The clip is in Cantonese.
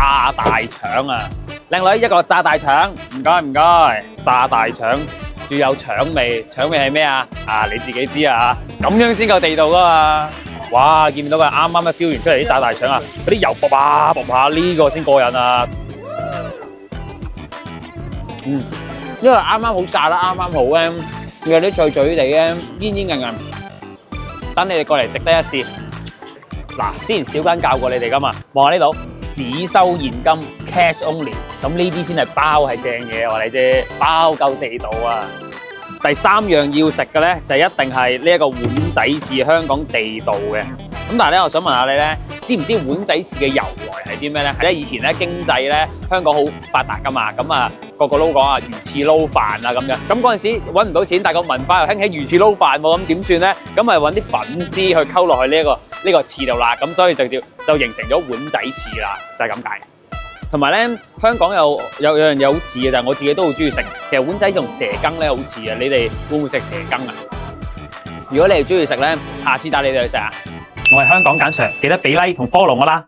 炸大腸啊！靚女一個炸大腸，唔該唔該，炸大腸仲有腸味，腸味係咩啊？你自己知啊，咁樣先夠地道噶嘛！哇，見唔到佢啱啱燒完出嚟啲炸大腸啊，嗰啲油卜下卜下，呢個先過癮啊！因為啱啱好炸得啱啱好咧，有啲脆脆地咧，煙煙韌韌。等你哋過嚟值得一試。嗱，之前小根教過你哋噶嘛，望下呢度，只收現金 cash only， 咁呢啲先係包係正嘢，話你知，包夠地道啊！第三樣要食嘅咧，就一定係呢一個碗仔翅，香港地道嘅。咁但係咧，我想問下你咧，知唔知碗仔翅嘅由來係啲咩咧？係咧以前咧經濟咧香港好發達噶嘛，咁啊個個都講啊魚翅撈飯啊咁樣。咁嗰陣時揾唔到錢，但係個文化又興起魚翅撈飯喎，咁點算咧？咁咪揾啲粉絲去溝落去呢個翅度啦，咁所以就形成咗碗仔翅啦，就係咁解。同埋咧，香港有樣嘢好似嘅，就係我自己都好中意食。其實碗仔同蛇羹咧好似啊，你哋會唔會食蛇羹啊？如果你哋中意食咧，下次帶你哋去食啊！我係香港簡 Sir，記得俾 like 同 follow 我啦。